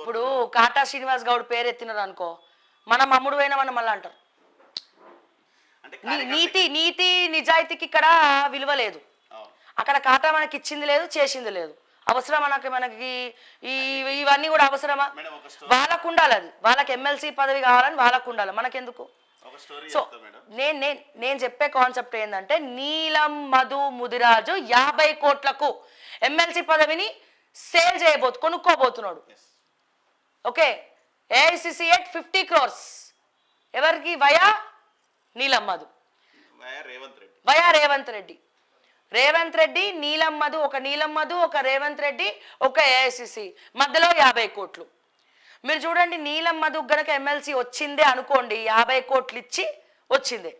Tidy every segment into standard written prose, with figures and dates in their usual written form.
ఇప్పుడు కాటా శ్రీనివాస్ గౌడ్ పేరు ఎత్తినారు అనుకో, మనం అమ్ముడు పోయినామని మళ్ళీ అంటారు. నీతి నీతి నిజాయితీకి ఇక్కడ విలువ లేదు. అక్కడ కాటా మనకి ఇచ్చింది లేదు, చేసింది లేదు. అవసరం మనకి ఇవన్నీ కూడా అవసరమా? వాళ్ళకు ఉండాలి, అది వాళ్ళకి ఎమ్మెల్సీ పదవి కావాలని వాళ్ళకు ఉండాలి, మనకెందుకు? సో నేను చెప్పే కాన్సెప్ట్ ఏంటంటే, నీలం మధు ముదిరాజు 50 కోట్లకు ఎమ్మెల్సీ పదవిని సేల్ కొనుక్కోబోతున్నాడు. ఓకే, ఏఐసిసి ఎట్ 50 crores ఎవరికి? వయా నీలం మధు, వయా రేవంత్ రెడ్డి నీలం మధు, ఒక నీలం మధు, ఒక రేవంత్ రెడ్డి, ఒక ఏఐసిసి మధ్యలో 50 కోట్లు. మీరు చూడండి, నీలం మధు గనక ఎమ్మెల్సీ వచ్చిందే అనుకోండి, 50 కోట్లు ఇచ్చి వచ్చిందే.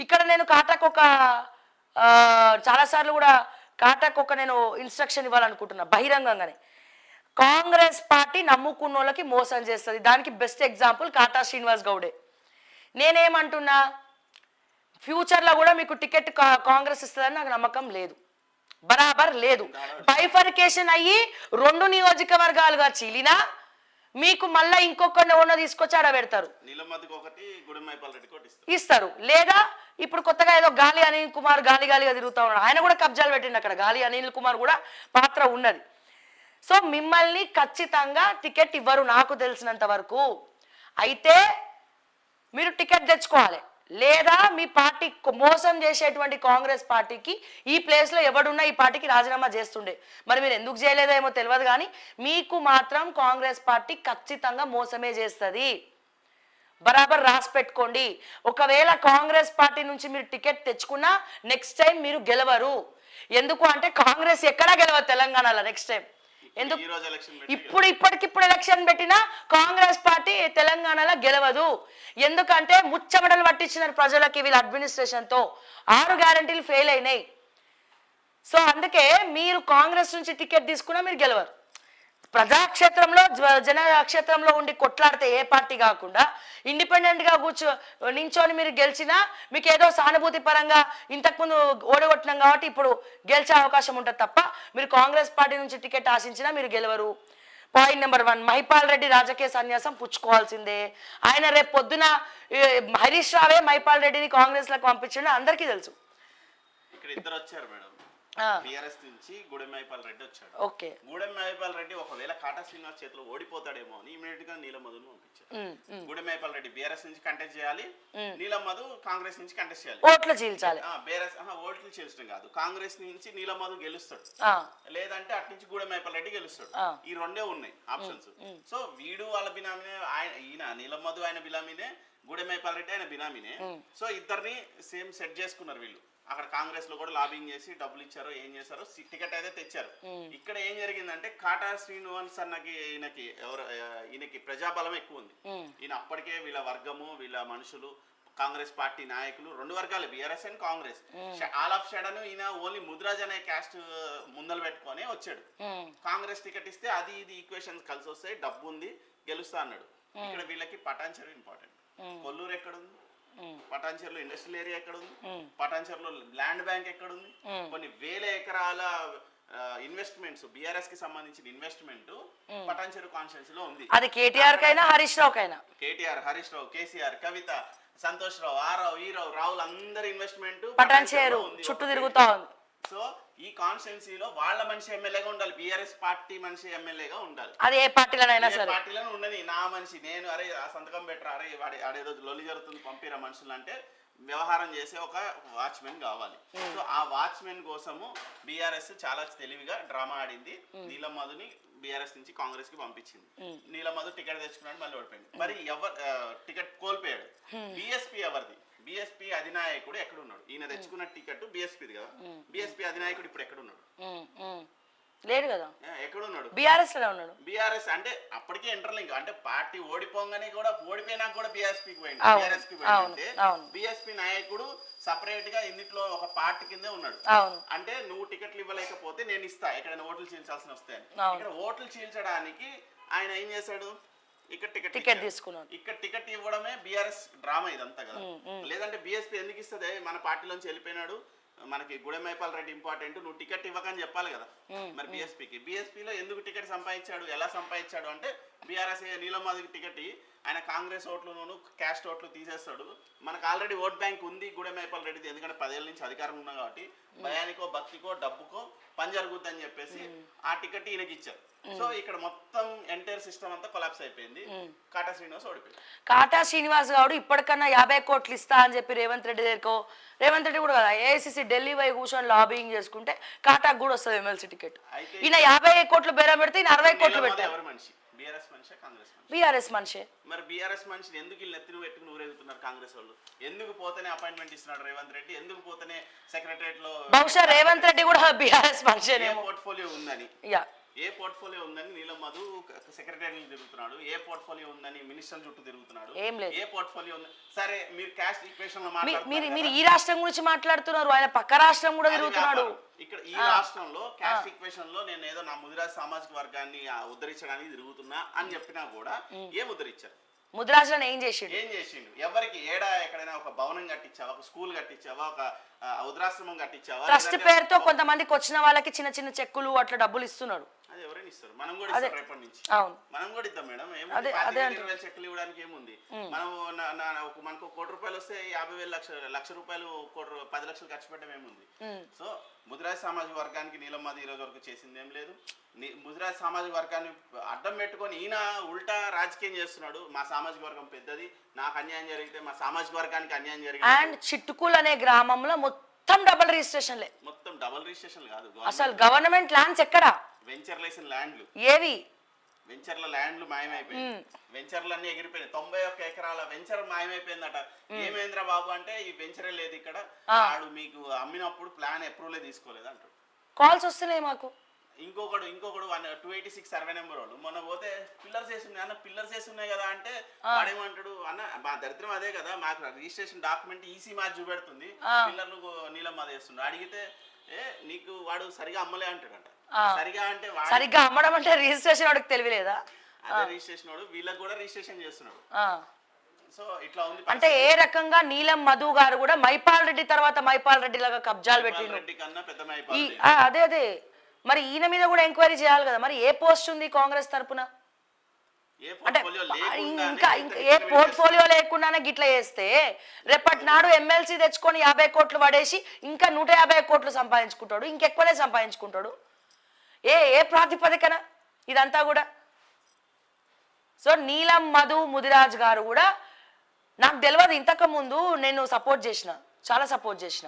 ఇక్కడ నేను కాటాకు ఒక చాలాసార్లు కూడా కాటాకు ఒక నేను ఇన్స్ట్రక్షన్ ఇవ్వాలనుకుంటున్నా బహిరంగంగానే. కాంగ్రెస్ పార్టీ నమ్ముకున్న వాళ్ళకి మోసం చేస్తుంది. దానికి బెస్ట్ ఎగ్జాంపుల్ కాటా శ్రీనివాస్ గౌడే. నేనేమంటున్నా, ఫ్యూచర్లో కూడా మీకు టికెట్ కాంగ్రెస్ ఇస్తుందని నాకు నమ్మకం లేదు, బరాబర్ లేదు. బైఫర్కేషన్ అయ్యి 2 నియోజకవర్గాలుగా చీలినా మీకు మళ్ళీ ఇంకొకరిని ఉన్న తీసుకొచ్చి ఆడ పెడతారు, ఇస్తారు. లేదా ఇప్పుడు కొత్తగా ఏదో గాలి అనిల్ కుమార్ గాలిగా తిరుగుతూ ఉన్నాడు, ఆయన కూడా కబ్జాలు పెట్టిండు అక్కడ. గాలి అనిల్ కుమార్ కూడా పాత్ర ఉన్నది. సో మిమ్మల్ని ఖచ్చితంగా టికెట్ ఇవ్వరు నాకు తెలిసినంత వరకు. అయితే మీరు టికెట్ తెచ్చుకోవాలి, లేదా మీ పార్టీ మోసం చేసేటువంటి కాంగ్రెస్ పార్టీకి ఈ ప్లేస్లో ఎవడున్నా ఈ పార్టీకి రాజీనామా చేస్తుండే. మరి మీరు ఎందుకు చేయలేదేమో తెలియదు, కానీ మీకు మాత్రం కాంగ్రెస్ పార్టీ ఖచ్చితంగా మోసమే చేస్తుంది, బరాబర్ రాసి పెట్టుకోండి. ఒకవేళ కాంగ్రెస్ పార్టీ నుంచి మీరు టికెట్ తెచ్చుకున్నా నెక్స్ట్ టైం మీరు గెలవరు. ఎందుకు అంటే కాంగ్రెస్ ఎక్కడా గెలవదు తెలంగాణలో నెక్స్ట్ టైం. ఎందుకు? ఇప్పటికిప్పుడు ఎలక్షన్ పెట్టినా కాంగ్రెస్ పార్టీ తెలంగాణలో గెలవదు. ఎందుకంటే ముచ్చమడలు పట్టించినారు ప్రజలకి వీళ్ళ అడ్మినిస్ట్రేషన్తో. 6 గ్యారంటీలు ఫెయిల్ అయినాయి. సో అందుకే మీరు కాంగ్రెస్ నుంచి టికెట్ తీసుకున్నా మీరు గెలవరు. ప్రజాక్షేత్రంలో జనక్షేత్రంలో ఉండి కొట్లాడితే ఏ పార్టీ కాకుండా ఇండిపెండెంట్గా నించొని మీరు గెలిచినా మీకు ఏదో సానుభూతి పరంగా ఇంతకుముందు ఓడగొట్టినాం కాబట్టి ఇప్పుడు గెలిచే అవకాశం ఉంటుంది తప్ప, మీరు కాంగ్రెస్ పార్టీ నుంచి టికెట్ ఆశించినా మీరు గెలవరు. పాయింట్ నెంబర్ 1, మహిపాల్ రెడ్డి రాజకీయ సన్యాసం పుచ్చుకోవాల్సిందే. ఆయన రేపు పొద్దున హరీష్ రావే మహిపాల్ రెడ్డిని కాంగ్రెస్లోకి పంపించండి, అందరికీ తెలుసు. టిఆర్ఎస్ నుంచి గూడెం మహిపాల్ రెడ్డి వచ్చాడు. ఓకే, గూడెం మహిపాల్ రెడ్డి ఒకవేళ కాటా శ్రీనివాస్ చేతిలో ఓడిపోతాడేమో అని ఇమీడియట్ గా నీలం మధును పంపించారు. గూడెం మహిపాల్ రెడ్డి బీఆర్ఎస్ నుంచి కంటెస్ట్ చేయాలి, నీలం మధు కాంగ్రెస్ నుంచి కంటెస్ట్ చేయాలి. ఓట్లు చీల్చాలి. ఓట్లు చీల్చడం కాదు, కాంగ్రెస్ నుంచి నీలం మధు గెలుస్తాడు, లేదంటే అటు నుంచి గూడెం మహిపాల్ రెడ్డి గెలుస్తాడు. ఈ రెండే ఉన్నాయి ఆప్షన్స్. సో వీడు వాళ్ళ బినామీనే, ఈయన నీలం మధు ఆయన బినామీనే, గూడెం మహిపాల్ రెడ్డి ఆయన బినామీనే. సో ఇద్దరిని సేమ్ సెట్ చేసుకున్నారు వీళ్ళు. అక్కడ కాంగ్రెస్ లో కూడా లాబింగ్ చేసి డబ్బులు ఇచ్చారో ఏం చేశారో టికెట్ అయితే తెచ్చారు. ఇక్కడ ఏం జరిగిందంటే కాటా శ్రీనివాస్ అన్నకి ఈయనకి ప్రజాబలం ఎక్కువ ఉంది. ఈయన అప్పటికే వీళ్ళ వర్గము వీళ్ళ మనుషులు కాంగ్రెస్ పార్టీ నాయకులు 2 వర్గాలు, BRS and Congress. All of sudden ఈయన ఓన్లీ ముద్రాజ్ అనే క్యాస్ట్ ముందలు పెట్టుకొని వచ్చాడు. కాంగ్రెస్ టికెట్ ఇస్తే అది ఇది ఈక్వేషన్స్ కలిసి వస్తాయి, డబ్బు ఉంది, గెలుస్తా అన్నాడు. ఇక్కడ వీళ్ళకి పటాన్చెరు ఇంపార్టెంట్. కొల్లూరు ఎక్కడుంది? పటాన్చెరులో ఇండస్ట్రియల్ ఏరియా ఎక్కడ ఉంది? పటాన్చెరులో ల్యాండ్ బ్యాంక్ ఎక్కడ ఉంది? కొన్ని వేల ఎకరాల ఇన్వెస్ట్మెంట్స్, బీఆర్ఎస్ కి సంబంధించిన ఇన్వెస్ట్మెంట్ పటాన్చెరు కాన్స్టిట్యున్సీ లో ఉంది. అది కేటీఆర్ కైనా హరీష్ రావు కైనా, కేటీఆర్, హరీష్ రావు, కేసీఆర్, కవిత, సంతోష్ రావు, ఆరావు, ఈరావు, రావులు అందరి ఇన్వెస్ట్మెంట్ పటాన్చెరు చుట్టూ తిరుగుతా ఉంది. సో ఈ కాన్స్టిట్యున్సీలో వాళ్ళ మనిషి ఎమ్మెల్యేగా ఉండాలి, బీఆర్ఎస్ పార్టీ మనిషి ఎమ్మెల్యేగా ఉండాలి. అది ఏ పార్టీలోనైనా సరే, పార్టీలోనే ఉండని నా మనిషి నేను, అరే ఆ సంతకం పెట్టరా, అరే ఆడేదో లొల్లి జరుగుతుంది పంపిరా మనుషులు అంటే వ్యవహారం చేసే ఒక వాచ్మెన్ కావాలి. సో ఆ వాచ్మెన్ కోసము బీఆర్ఎస్ చాలా తెలివిగా డ్రామా ఆడింది. నీలం మధుని బీఆర్ఎస్ నుంచి కాంగ్రెస్ కి పంపించింది. నీలం మధు టికెట్ తెచ్చుకున్నాడు, మళ్ళీ ఓడిపోయింది. మరి టికెట్ కోల్పోయాడు. బీఎస్పీ ఎవరిది? బీఎస్పీ అధినాయకుడు ఎక్కడున్నాడు? ఈయన తెచ్చుకున్న టికెట్ బీఎస్పీది కదా, బీఎస్పీ అధినాయకుడు ఇప్పుడు ఎక్కడున్నాడు? లేడు కదా, ఎక్కడున్నాడు? బీఆర్ఎస్ లో ఉన్నాడు. బీఆర్ఎస్ అంటే అప్పటికే ఇంటర్లింక్, అంటే పార్టీ ఓడిపోగానే కూడా ఓడిపోయినాక కూడా బీఎస్పీకి పోయింది. బీఆర్ఎస్ కి పోయింది. బీఎస్పీ నాయకుడు సపరేట్ గా ఇన్నిట్లో ఒక పార్టీ కిందే ఉన్నాడు. అంటే నువ్వు టికెట్లు ఇవ్వలేకపోతే నేను ఇస్తా, ఎక్కడైనా ఓట్లు చీల్చాల్సిన వస్తాయని. ఇక్కడ ఓట్లు చీల్చడానికి ఆయన ఏం చేశాడు? ఇక్కడ టికెట్ తీసుకున్నాడు. ఇక్కడ టికెట్ ఇవ్వడమే బీఆర్ఎస్ డ్రామా ఇదంతా కదా. లేదంటే బీఎస్పీ ఎందుకు ఇస్తుంది? మన పార్టీలోంచి వెళ్ళిపోయినాడు, మనకి గూడెం మహిపాల్ రెడ్డి ఇంపార్టెంట్, నువ్వు టికెట్ ఇవ్వకని చెప్పాలి కదా. మరి బీఎస్పీలో ఎందుకు టికెట్ సంపాదించాడు, ఎలా సంపాదించాడు అంటే బీఆర్ఎస్ నీలమ్మదికి టికెట్ ఆయన కాంగ్రెస్ ఓట్లను క్యాస్ట్ ఓట్లు తీసేస్తాడు. మనకు ఆల్రెడీ ఓట్ బ్యాంక్ ఉంది గూడెమేపల్ రెడ్డిది, ఎందుకంటే 10 ఏళ్ళ నుంచి అధికారం ఉన్నా కాబట్టి భయానికో భక్తికో డబ్బుకో పని జరుగుద్దని చెప్పేసి ఆ టికెట్ ఈయనకి ఇచ్చారు. సో ఇక్కడ మొత్తం ఎంటైర్ సిస్టమ్ అంతా కొలాప్స్ అయిపోయింది. కాటా శ్రీనివాస్ ఓడిపోయింది. కాటా శ్రీనివాస్ గౌడ్ ఇప్పటికన్నా 50 కోట్లు ఇస్తా అని చెప్పి రేవంత్ రెడ్డి దగ్గర, రేవంత్ రెడ్డి కూడా కదా ఏఐసిసి ఢిల్లీ పోయి కూర్చొని లాబింగ్ చేసుకుంటే కాటాకు కూడా వస్తుంది ఎమ్మెల్సీ టికెట్. ఈయన 50 కోట్లు బేరం పెడితే ఈయన 60 కోట్లు పెట్టారు. ఎవరు మనిషి? బీఆర్ఎస్ మనిషి, కాంగ్రెస్ మనిషి? బీఆర్ఎస్ మనిషి. మరి బీఆర్ఎస్ మనిషిని ఎందుకు వీళ్ళు నెత్తిని పెట్టుకుని ఊరేగుతున్నారు కాంగ్రెస్ వాళ్ళు? ఎందుకు పోతేనే అపాయింట్మెంట్ ఇస్తున్నాడు రేవంత్ రెడ్డి? ఎందుకు పోతేనే సెక్రటరియట్ లో? బహుశా రేవంత్ రెడ్డి కూడా బీఆర్ఎస్ మనిషి పోర్ట్ఫోలియో ఉందని, ఏ పోర్ట్ఫోలియో ఉందని నీలం మధు సెక్రటరీ తిరుగుతున్నాడు, ఏ పోర్ట్ఫోలియో ఉందని మినిస్టర్ చుట్టూ తిరుగుతున్నాడు, ఏ పోర్ట్ఫోలియో ఉంది? సరే మీరు క్యాస్ట్ ఈక్వేషన్ లో మీరు ఈ రాష్ట్రం గురించి మాట్లాడుతున్నారు, ఆయన పక్క రాష్ట్రం కూడా తిరుగుతున్నాడు. ఇక్కడ ఈ రాష్ట్రంలో క్యాస్ట్ ఈక్వేషన్ లో నేను ఏదో నా ముదిరాజ్ సామాజిక వర్గాన్ని ఉద్ధరించడానికి తిరుగుతున్నా అని చెప్పినా కూడా ఏం ఉద్ధరించారు? ముదిరాజులను ఏం చేసిండు? ఎవరికి ఎక్కడైనా ఒక భవనం కట్టించావా, ఒక స్కూల్ కట్టించావా, ఒక వృద్ధాశ్రమం కట్టించావా? ట్రస్ట్ పేరుతో కొంతమందికి వచ్చిన వాళ్ళకి చిన్న చిన్న చెక్కులు అట్లా డబ్బులు ఇస్తున్నాడు. అది ఎవరైనా ఇస్తారు, మనం కూడా ఇస్తాం రేపటి నుంచి. అవును, మనం కూడా ఇద్దాం మేడం. 20,000 చెక్కులు ఇవ్వడానికి ఏముంది? మనం మనకు ₹1,00,00,000 వస్తే 50,000 లక్ష రూపాయలు 10 లక్షలు ఖర్చు పెట్టడం ఏముంది? సో ముదిరాజ్ సామాజిక వర్గానికి నీలమ్మది ఈ రోజు వరకు చేసింది ఏం లేదు. ముదిరాజ్ సామాజిక వర్గాన్ని అడ్డం పెట్టుకొని ఈయన ఉల్టా రాజకీయం చేస్తున్నాడు. మా సామాజిక వర్గం పెద్దది, నాకు అన్యాయం జరిగితే మా సామాజిక వర్గానికి అన్యాయం జరిగింది. అండ్ చిట్టుకూల్ అనే గ్రామంలో మొత్తం డబుల్ రిజిస్ట్రేషన్లే. మొత్తం డబుల్ రిజిస్ట్రేషన్ కాదు, అసలు గవర్నమెంట్ ల్యాండ్స్ ఎక్కడ? వెంచర్లేసిన ల్యాండ్లు ఏవి? వెంచర్ల ల్యాండ్లు మాయమైపోయింది. వెంచర్లు అన్ని ఎగిరిపోయినాయి. 91 ఎకరాల వెంచర్ మాయమైపోయిందట. ఏమేంద్ర బాబు అంటే ఈ వెంచరే లేదు ఇక్కడ, వాడు మీకు అమ్మినప్పుడు ప్లాన్ అప్రూవల్ తీసుకోలేదు అంటాడు. కాల్స్ వస్తున్నాయి మాకు. ఇంకొకడు 286 సర్వే నెంబర్ వాడు మొన్న పోతే పిల్లర్స్ వేస్తున్నాయి అన్న, పిల్లర్స్ వేస్తున్నాయి కదా అంటే వాడేమంటాడు, అన్న మా దరిద్రం అదే కదా, మాకు రిజిస్ట్రేషన్ డాక్యుమెంట్ ఈసీ మార్చి చూపెడుతుంది, పిల్లర్లు నీలమ్మ వేస్తున్నాడు. అడిగితే నీకు వాడు సరిగా అమ్మలే అంటాడంట. సరిగా అంటే సరిగ్గా అమ్మడం అంటే రిజిస్ట్రేషన్ వాడికి తెలియలేదా? అదే రిజిస్ట్రేషన్ వాడు వీళ్ళకి కూడా రిజిస్ట్రేషన్ చేస్తున్నాడు. సో ఇట్లా ఉంది. అంటే ఏ రకంగా నీలం మధు గారు కూడా మైపాల్ రెడ్డి తర్వాత మైపాల్ రెడ్డి లాగా కబ్జాలు పెట్టిండు. రెడ్డి కన్నా పెద్ద మైపాల్. అదే మరి ఈయన మీద కూడా ఎంక్వైరీ చేయాలి కదా. మరి ఏ పోస్ట్ ఉంది కాంగ్రెస్ తరపున? అంటే ఇంకా ఏ పోర్ట్ఫోలియో లేకుండానే గిట్లా చేస్తే రేపటి నాడు ఎమ్మెల్సీ తెచ్చుకొని 50 కోట్లు పడేసి ఇంకా 150 కోట్లు సంపాదించుకుంటాడు, ఇంకెక్కువనే సంపాదించుకుంటాడు. ఏ ప్రాతిపదికన ఇదంతా కూడా? సో నీలం మధు ముదిరాజ్ గారు కూడా నాకు తెలియదు, ఇంతకు ముందు నేను సపోర్ట్ చేసిన, చాలా సపోర్ట్ చేసిన,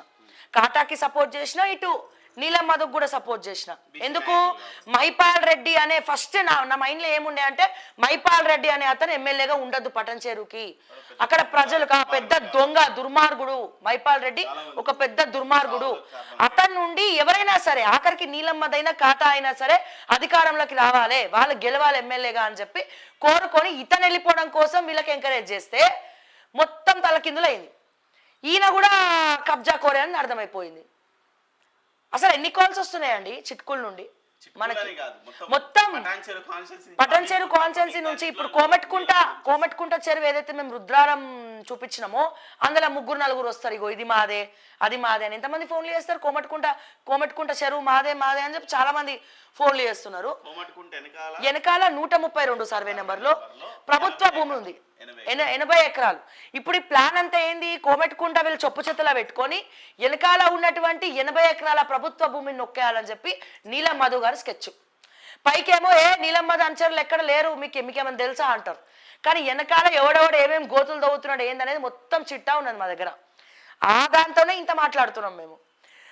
కాటాకి సపోర్ట్ చేసిన, ఇటు నీలం మధుకు కూడా సపోర్ట్ చేసిన. ఎందుకు? మైపాల్ రెడ్డి అనే ఫస్ట్ నా మైండ్లో ఏముండే అంటే మైపాల్ రెడ్డి అనే అతను ఎమ్మెల్యేగా ఉండద్దు పటంచేరుకి. అక్కడ ప్రజలు పెద్ద దొంగ దుర్మార్గుడు మైపాల్ రెడ్డి, ఒక పెద్ద దుర్మార్గుడు. అతని నుండి ఎవరైనా సరే ఆఖరికి నీలమ్మదైనా కాటా అయినా సరే అధికారంలోకి రావాలి, వాళ్ళు గెలవాలి ఎమ్మెల్యేగా అని చెప్పి కోరుకొని ఇతను వెళ్ళిపోవడం కోసం వీళ్ళకి ఎంకరేజ్ చేస్తే మొత్తం తలకిందులైంది. ఈయన కూడా కబ్జా కోరే అని అర్థమైపోయింది. అసలు ఎన్ని కాల్స్ వస్తున్నాయండి చిట్కుల నుండి మనకి? మొత్తం పటంచెరు కాన్స్టెన్సీ నుంచి ఇప్పుడు కోమట్కుంట చెరువు ఏదైతే మేము రుద్రారం చూపించినామో అందులో 3-4 వస్తారు. ఇగో ఇది మాదే, అది మాదే అని ఎంతమంది ఫోన్లు చేస్తారు? కోమట్కుంట చెరువు మాదే అని చెప్పి చాలా మంది ఫోన్లు చేస్తున్నారు. వెనకాల 132 సర్వే నెంబర్లో ప్రభుత్వ భూమి ఉంది, 80 ఎకరాలు. ఇప్పుడు ఈ ప్లాన్ అంతా ఏంది? కోమట్కుంట వీళ్ళు చొప్పు చేతులా పెట్టుకొని వెనకాల ఉన్నటువంటి 80 ఎకరాల ప్రభుత్వ భూమిని నొక్కేయాలని చెప్పి నీలం మధు గారు స్కెచ్. పైకేమో నీలం మధు అంచర్లు ఎక్కడ లేరు, మీకేమైనా తెలుసా అంటారు. కానీ వెనకాల ఎవడెవడు ఏమేమి గోతులు తవ్వుతున్నాడు ఏందనేది మొత్తం చిట్టా ఉన్నది మా దగ్గర. దాంతోనే ఇంత మాట్లాడుతున్నాం మేము.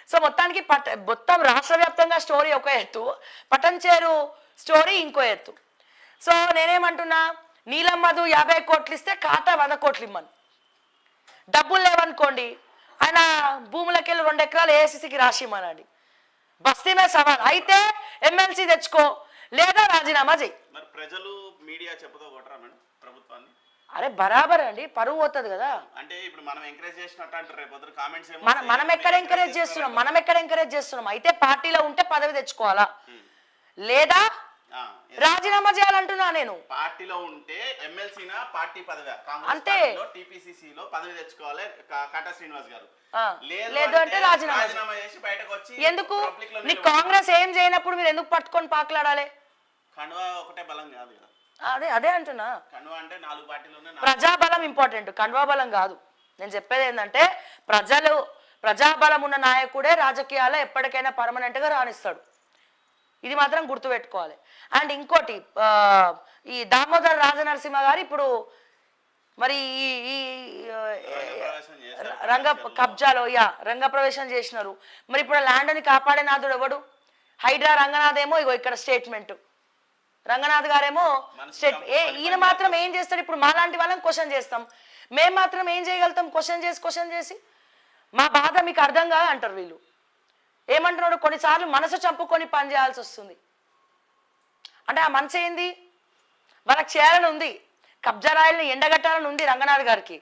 సో మొత్తానికి మొత్తం రాష్ట్ర వ్యాప్తంగా స్టోరీ ఒక ఎత్తు, పటంచేరు స్టోరీ ఇంకో ఎత్తు. సో నేనేమంటున్నా, నీలం మధు 50 కోట్లు ఇస్తే కాటా 100 కోట్లు ఇమ్మని. డబ్బులు లేవనుకోండి, ఆయన భూములకి వెళ్ళి 2 ఎకరాలు ఏఐసిసికి రాసిమ్మనండి. బస్తీ మీద సవాల్ అయితే ఎమ్మెల్సీ తెచ్చుకో, లేదా రాజీనామా చెయ్యి. ప్రజలు మీడియా చెప్పుతో కొట్టరా మేడం ప్రభుత్వాన్ని? అరే బరాబర్ అండి, పరువు పోతుంది కదా. అంటే ఇప్పుడు మనం ఎంకరేజ్ చేసినట్టు అంటారు, రేపు కామెంట్స్ మనం ఎక్కడ ఎంకరేజ్ చేస్తున్నాం? అయితే పార్టీలో ఉంటే పదవి తెచ్చుకోవాలా, లేదా రాజీనామా చేయాలంటున్నా నేను. పార్టీలో ఉంటే ఎమ్మెల్సీనా పార్టీ పదవి అంతే, టీపీసీసీలో పదవి తెచ్చుకోవాలి కాటా శ్రీనివాస్ గారు. లేదు అంటే రాజీనామా చేసి బయటకు వచ్చి. ఎందుకు? నీ కాంగ్రెస్ ఏం చేయనప్పుడు మీరు ఎందుకు పట్టుకొని పాకులాడాలి? కండువా ఒకటే బలం కాదు కదా. అదే అదే అంటున్నా. కండువా అంటే 4 పార్టీలు ఉన్నాయి. ప్రజాబలం ఇంపార్టెంట్, కండువాబలం కాదు. నేను చెప్పేది ఏంటంటే ప్రజాబలం ఉన్న నాయకుడే రాజకీయాల్లో ఎప్పటికైనా పర్మనెంట్గా రాణిస్తాడు. ఇది మాత్రం గుర్తుపెట్టుకోవాలి. అండ్ ఇంకోటి, ఈ దామోదర రాజనరసింహ గారు ఇప్పుడు మరి ఈ రంగప్రవేశం చేసినారు. మరి ఇప్పుడు ల్యాండ్ని కాపాడే నాథుడు ఎవడు? హైడ్రా రంగనాథ్ ఏమో ఇగో ఇక్కడ స్టేట్మెంట్, రంగనాథ్ గారేమో ఈయన మాత్రం ఏం చేస్తాడు? ఇప్పుడు మాలాంటి వాళ్ళని క్వశ్చన్ చేస్తాం, మేము మాత్రం ఏం చేయగలుగుతాం? క్వశ్చన్ చేసి మా బాధ మీకు అర్థం కాదు అంటారు వీళ్ళు. ఏమంటున్నాడు? కొన్నిసార్లు మనసు చంపుకొని పని చేయాల్సి వస్తుంది. అంటే ఆ మనసు ఏంది? వాళ్ళకి చేయాలని ఉంది, కబ్జా రాయల్ని ఎండగట్టాలని ఉంది రంగనాథ్ గారికి,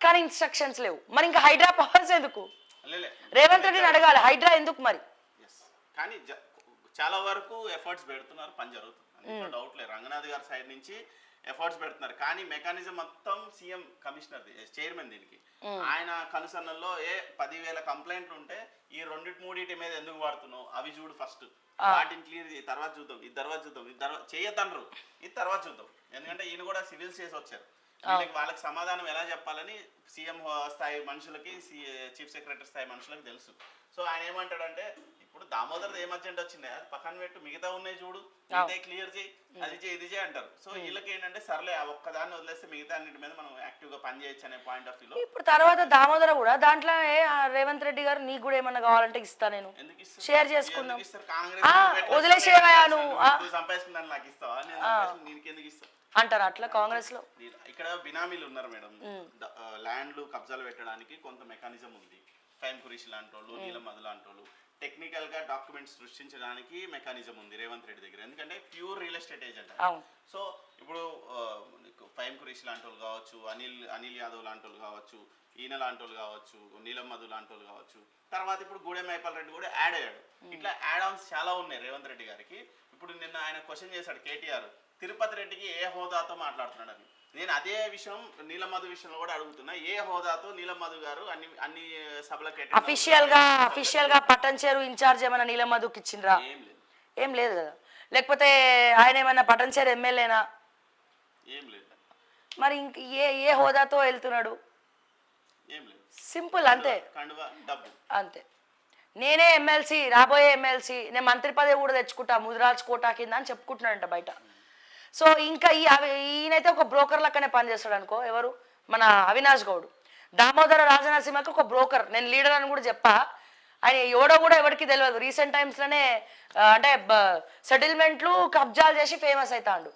కానీ ఇన్స్ట్రక్షన్స్ లేవు. మరి ఇంకా హైడ్రా పవర్స్ ఎందుకు? రేవంత్ రెడ్డిని అడగాలి, హైడ్రా ఎందుకు మరి? కానీ చాలా వరకు ఎఫర్ట్స్ పెడుతున్నారు, పని జరుగుతుంది, డౌట్ లేదు. రంగనాథ్ గారి సైడ్ నుంచి ఎఫర్ట్స్ పెడుతున్నారు, కానీ మెకానిజం మొత్తం సీఎం కమిషనర్ చైర్మన్ దీనికి. ఆయన కనుసన్నల్లో 10,000 కంప్లైంట్లు ఉంటే ఈ 2-3 మీద ఎందుకు వాడుతున్నావు అవి చూడు ఫస్ట్, వాటిని క్లియర్ చేయి, తర్వాత చూద్దాం, ఇది తర్వాత చేయొద్దనరు, ఇది తర్వాత చూద్దాం. ఎందుకంటే ఈయన కూడా సివిల్స్ చేసి వచ్చారు, వాళ్ళకి సమాధానం ఎలా చెప్పాలని సీఎం స్థాయి మనుషులకి చీఫ్ సెక్రటరీ స్థాయి మనుషులకి తెలుసు. సో ఆయన ఏమంటాడంటే, ఇప్పుడు దామోదర్ ఏం అర్జెంట్ వచ్చింది అది పక్కన పెట్టు, మిగతా ఉన్నాయి చూడు, ఇదే క్లియర్ చేయి, అది చేయి, ఇది చేయి అంటారు. సో వీళ్ళకి ఏంటంటే సర్లే ఆ ఒక్కదాన్ని వదిలేస్తే మిగతా అన్నిటి మీద మనం యాక్టివ్ గా పని చేయొచ్చు అనే పాయింట్ ఆఫ్ వ్యూలో. ఇప్పుడు తర్వాత దామోదర కూడా దాంట్లో రేవంత్ రెడ్డి గారు నీకు కూడా ఏమన్నా కావాలంటే ఇస్తా, నేను షేర్ చేసుకుందాం, వదిలేసేవా నువ్వు సంపాదించుకున్నాను నాకు ఇస్తావా, నీకు ఎందుకు ఇస్తా అంటారు అట్లా కాంగ్రెస్ లో. ఇక్కడ బినామీలు ఉన్నారు మేడం, ల్యాండ్లు కబ్జాలు పెట్టడానికి కొంత మెకానిజం ఉంది. ఫైమ్ కురీష్ లాంటి వాళ్ళు, నీలమధు లాంటి వాళ్ళు, టెక్నికల్ గా డాక్యుమెంట్స్ సృష్టించడానికి మెకానిజం ఉంది రేవంత్ రెడ్డి దగ్గర, ఎందుకంటే pure real estate agent. So ఇప్పుడు ఫైమ్ కురీష్ లాంటి వాళ్ళు కావచ్చు, అనిల్ యాదవ్ లాంటి వాళ్ళు కావచ్చు, ఈయన లాంటి వాళ్ళు కావచ్చు, నీలమధు లాంటి వాళ్ళు కావచ్చు, తర్వాత ఇప్పుడు గూడెం మైపాల్ రెడ్డి కూడా యాడ్ అయ్యాడు. ఇట్లా యాడ్ ఆన్స్ చాలా ఉన్నాయి రేవంత్ రెడ్డి గారికి. ఇప్పుడు నిన్న ఆయన క్వశ్చన్ చేశాడు కేటీఆర్, తిరుపతి రెడ్డికి ఏ హోదాతో మాట్లాడుతున్నాడు అని. నేను అదే విషయం నీలమధు విషయంలో కూడా అడుగుతున్నా, ఏ హోదాతో నీలమధు గారు అన్ని సభలకు అఫీషియల్ గా పట్టంచేరు ఇన్ఛార్జ్ ఏమైనా నీలమధుకి ఇచ్చిండ్రా? ఏం లేదు కదా. లేకపోతే ఆయన ఏమైనా పట్టంచేరు ఎమ్మెల్యేనా? ఏం లేదు. మరి ఇంక ఏ హోదాతో వెళ్తున్నాడు? ఏం లేదు, సింపుల్ అంతే, డబ్బు అంతే. నేనే ఎమ్మెల్సీ, రాబోయే ఎమ్మెల్సీ, నేను మంత్రి పదవి కూడా తెచ్చుకుంటా ముదిరాజ్ కోటా కింద అని చెప్పుకుంటున్నాడంట బయట. సో ఇంకా ఈయనైతే ఒక బ్రోకర్ లెక్కనే పనిచేస్తాడు అనుకో. ఎవరు? మన అవినాష్ గౌడ్. దామోదర రాజనరసింహకి ఒక బ్రోకర్, నేను లీడర్ అని కూడా చెప్పా. ఆయన ఎవడో కూడా ఎవరికి తెలియదు. రీసెంట్ టైమ్స్లోనే అంటే సెటిల్మెంట్లు కబ్జాలు చేసి ఫేమస్ అవుతాడు.